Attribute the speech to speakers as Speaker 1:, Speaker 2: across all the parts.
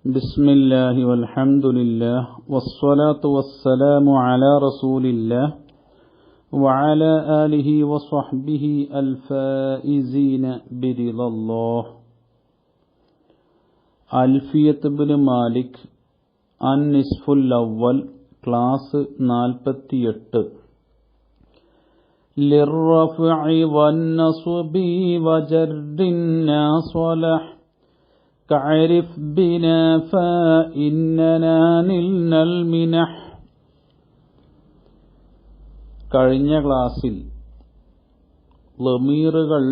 Speaker 1: بسم الله والحمد لله والصلاة والسلام على رسول الله وعلى آله وصحبه الفائزين برضا الله. അൽഫിയത്ത് Ibnu Malik അൻ-നിസ്ഫുൽ അവ്വൽ class 48. ലിർറഫഇ വന്നസ്ബി വജർരിൻ നാസലഹ് കഅരിഫ് ബിനാ ഫഇന്നനാ നിൽനൽ മിനഹ്. കഴിഞ്ഞ ക്ലാസ്സിൽ ലമീറുകൾ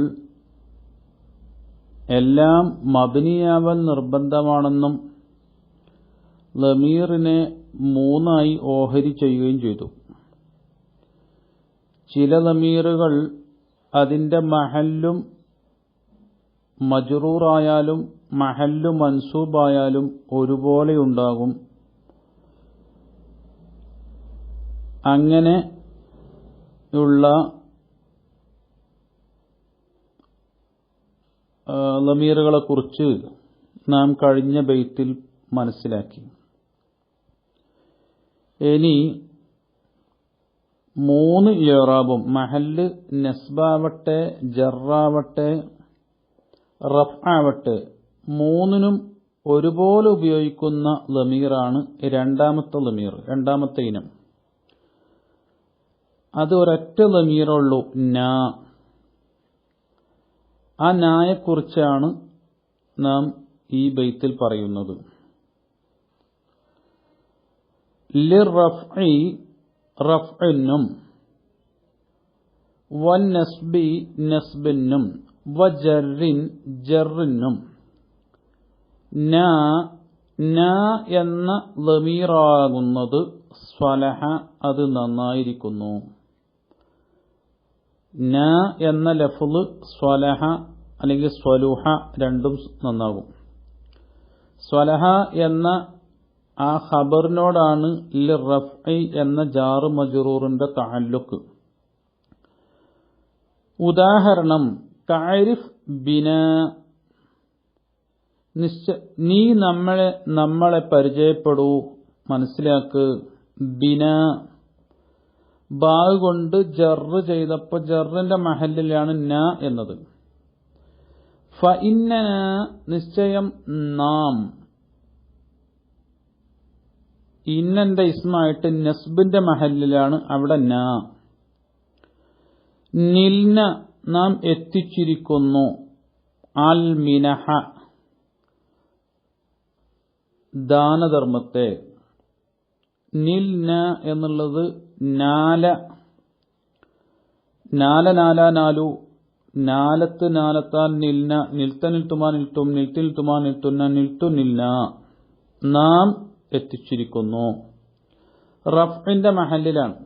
Speaker 1: എല്ലാം മബ്നിയാവൽ നിർബന്ധമാണെന്നും ലമീറിനെ മൂന്നായി ഓഹരി ചെയ്യുകയും ചെയ്തു. ചില ലമീറുകൾ അതിൻ്റെ മഹല്ലും മജ്റൂറായാലും മഹല്ലു മൻസൂബായാലും ഒരുപോലെ ഉണ്ടാകും. അങ്ങനെയുള്ള ലമീറുകളെ കുറിച്ച് നാം കഴിഞ്ഞ ബൈത്തിൽ മനസ്സിലാക്കി. ഇനി മൂന്ന് ഇറാബും മഹല്ല് നസ്ബാവട്ടെ ജറാവട്ടെ റഫ്ആവട്ടെ മൂന്നിനും ഒരുപോലെ ഉപയോഗിക്കുന്ന ലമീറാണ് രണ്ടാമത്തെ ലമീർ, രണ്ടാമത്തെ ഇനം. അത് ഒരൊറ്റ ലമീറുള്ളൂ, നാ. ആ നായെക്കുറിച്ചാണ് നാം ഈ ബൈത്തിൽ പറയുന്നത്. ലിർറഫ്ഇ റഫ്ഇനും വന്നസ്ബി നസ്ബിനും വജർറിൻ ജർറിനും. നാ എന്ന ലമീറാകുന്നത് സ്വലഹ, അത് നന്നായിരിക്കുന്നു. നാ എന്ന ലഫ്ള് സ്വലഹ അല്ലെങ്കിൽ സ്വലുഹ രണ്ടും നന്നാകും. സ്വലഹ എന്ന ആ ഖബറിനോടാണ് ലിർറഫ്ഇ എന്ന ജാറ് മജ്റൂറിന്റെ തഅല്ലുഖ്. ഉദാഹരണം കഅരിഫ് ബിനാ, നീ നമ്മളെ പരിചയപ്പെടൂ, മനസ്സിലാക്ക്. ബിനാ ബാ കൊണ്ട് ജറ് ചെയ്തപ്പോൾ ജറിന്റെ മഹല്ലിലാണ് നാ എന്നത്. ഫഇന്നനാ നിശ്ചയം നാം, ഇന്നന്റെ ഇസ്മായിട്ട് നസ്ബിന്റെ മഹല്ലിലാണ്, അവിടെ നാ. നിൽന നാം എത്തിച്ചിരിക്കുന്നു, അൽ മിനഹ ദാനധർമ്മത്തെ. നിൽന എന്നുള്ളത് നാല നാലു, നാലത്ത് നാലത്താൽ നിൽന, നിൽത്ത നിൽത്തുമാ നിൽത്തും, നിൽത്തി നിൽത്തുമാ നിൽത്തുന്ന, നിൽത്തു നിൽന, നാം എത്തിച്ചിരിക്കുന്നു. റഫ്ഇന്റെ മഹല്ലിലാണ്,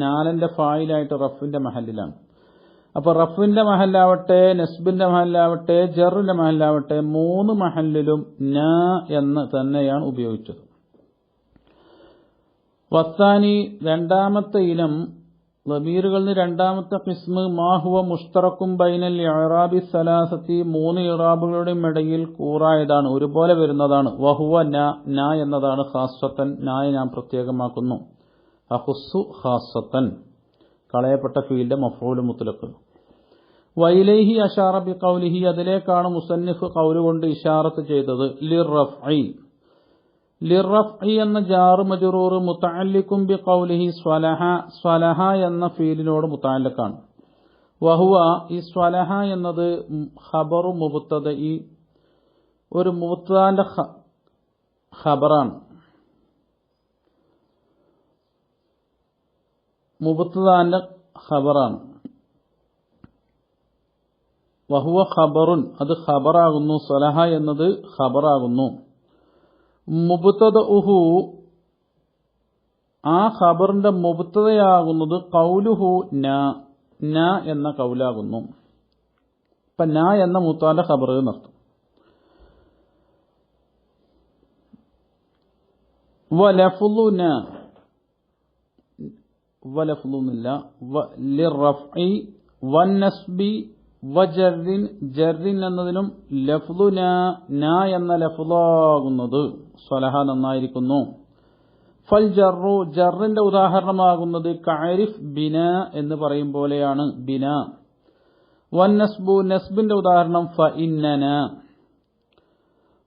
Speaker 1: നാലന്റെ ഫായിലായിട്ട് റഫിന്റെ മഹല്ലിലാണ്. അപ്പൊ റഫിന്റെ മഹല്ലാവട്ടെ നസ്ബിന്റെ മഹല്ലാവട്ടെ ജറിന്റെ മഹല്ലാവട്ടെ മൂന്ന് മഹല്ലിലും നാ എന്ന് തന്നെയാണ് ഉപയോഗിച്ചത്. വസ്താനി രണ്ടാമത്തെ ഇനം ലമീറുകളിൽ രണ്ടാമത്തെ ഖിസ്മ് മാഹുവ മുഷ്തറക്കും ബൈനൽ ഇറാബി സലാസത്തി, മൂന്ന് ഇറാബുകളുടെയും ഇടയിൽ കൂറായതാണ്, ഒരുപോലെ വരുന്നതാണ്. വഹുവ നാ എന്നതാണ്. ഖാസത്തൻ നായെ ഞാൻ പ്രത്യേകമാക്കുന്നു. അഖുസ്സു ഖാസത്തൻ കളയപ്പെട്ട ഫീൽഡ് മഫ്ഊല് മുത്ലഖ്. വൈലൈഹി അശാറ ബി ഖൗലിഹി, അതിലേക്കാണ് മുസന്നിഫ് ഖൗല് കൊണ്ട് ഇശാറത്ത് ചെയ്തത്. ലിർറഫ്ഇ എന്ന ജാറ് മജ്റൂർ മുതഅല്ലിഖും ബി ഖൗലിഹി സ്വലഹ, സ്വലഹ എന്ന ഫീലിനോട് മുതഅല്ലിഖാണ്. വഹുവ ഈ സ്വലഹ എന്നത് ഖബറു മുബ്തദഇ, ഒരു മുബ്തദന്റെ ഖബറാണ്. മുബ്തദന്റെ ഖബറാണ്. വഹുവ ഖബറുൻ, അത് ഖബറാകുന്നു. സ്വലഹ എന്നത് ഖബറാകുന്നു. മുബ്തദഉഹു, ആ ഖബറിന്റെ മുബ്തദയാകുന്നത് ഖൗലുഹു നാ എന്ന ഖൗലാകുന്നു. ഇപ്പൊ നാ എന്ന മുബ്തദന്റെ ഖബർ എന്നർത്ഥം. വലഫ്ളുന വലഫ്ളുന്നില്ല ലിർറഫ്ഇ വന്നസ്ബി വജറിൻ ജറിൻ എന്നതിനും ലഫ്ദു നാ എന്ന ലഫ്ദാകുന്നത് സ്വലഹ നന്നായിരിക്കുന്നു. ഫൽ ജറു ജറിന്റെ ഉദാഹരണമാകുന്നത് കഅരിഫ് ബിന എന്ന് പറയും പോലെയാണ് ബിന. വൻ നസ്ബു നസ്ബിന്റെ ഉദാഹരണം ഫഇന്നന.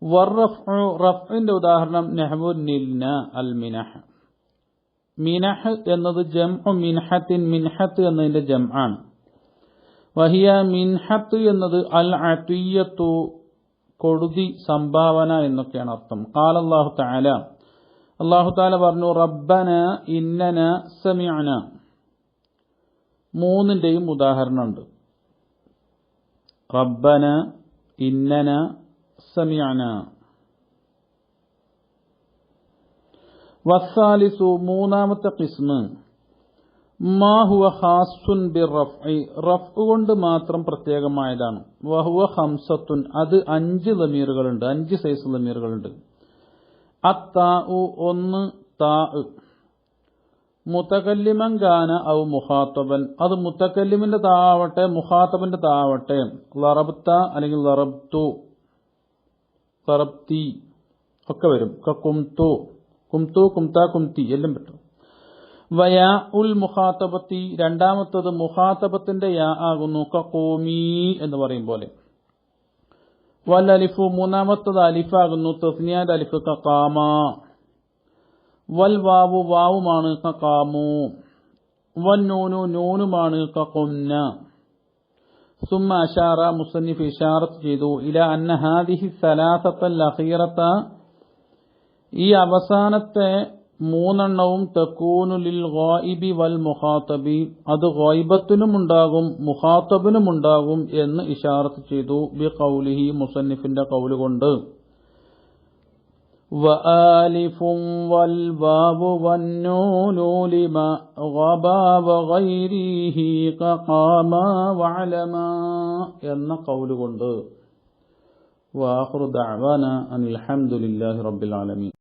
Speaker 1: വറഫ്ഉ റഫ്ഇന്റെ ഉദാഹരണം നഹ്വു നിൽന അൽ മിനഹ്. മിനഹ് എന്നത് ജംഉ മിൻഹത്തിൻ മിൻഹത്ത് എന്നതിന്റെ ജംആണ്. വഹിയ മിൻഹത്ത് എന്നത് അൽ അതിയ്യത്തു കൊടുതി സംഭാവന എന്നൊക്കെയാണ് അർത്ഥം. ഖാല അല്ലാഹു തആല അല്ലാഹു തആല പറഞ്ഞു റബ്ബന ഇന്നന സമിഅന. മൂന്നിന്റെയും ഉദാഹരണമുണ്ട്. റബ്ബന ഇന്നന സമിഅന. വസ്സാലിസു മൂന്നാമത്തെ ഖിസ്മ് മാ ഹുവ ഖാസുൻ ബിർറഫ്ഇ റഫ്ഉ കൊണ്ട് മാത്രം പ്രത്യേകമായതാണ്. വഹുവ ഖംസത്തുൻ അത് 5 ദമീറുകളുണ്ട്, 5 സൈസ് ദമീറുകളുണ്ട്. അത്താഉ ഒന്ന് താ മുതകല്ലിമൻ കാന ഔ മുഖാത്തബൻ അത് മുതകല്ലിമിന്റെ താ ആവട്ടെ മുഖാത്തബിന്റെ താ ആവട്ടെ. ലറബ്ത അല്ലെങ്കിൽ ലറബ്തു ലറബ്തി ഒക്കെ വരും. കുംതു കുംതു കുംത കുംതി എല്ലാം പറ്റും. വയാ ഉൽ മുഖാത്തബത്തി രണ്ടാമത്തത് മുഖാത്തബത്തിന്റെ യാ ആകുന്നു. ഖൂമി എന്ന് പറയും പോലെ. വൽ അലിഫു മൂന്നാമത്തത് അലിഫാകുന്നു. തസ്നിയാന്റെ അലിഫ് ഖാമ. വൽ വാവു വാവുമാണ് ഖാമു. വൻ നൂനു നൂനുമാണ് ഖുംന. സുമ്മ അശാറ മുസന്നിഫ് ഇശാറത്ത് ചെയ്തു ഇല അന്ന ഹാദിഹി സലാസത്തൽ അഖീറത ഈ അവസാനത്തെ മൂന്നെണ്ണവും തകൂനു ലിൽ ഗായിബി വൽ മുഖാത്തബി അത് ഗായിബത്തിനും ഉണ്ടാകും മുഖാത്തബിനും ഉണ്ടാകും എന്ന് ഇശാറത്ത് ചെയ്തു. ബി ഖൗലിഹി മുസന്നിഫിന്റെ ഖൗല് കൊണ്ട്. വആലിഫും വൽ വാവു വൻ നൂനു ലിമാ ഗബാ വഗൈരിഹി ഖാമ വഅലമ എന്ന ഖൗല് കൊണ്ട്. വആഖിറു ദഅവാന അനിൽ ഹംദുലില്ലാഹി റബ്ബിൽ ആലമീൻ.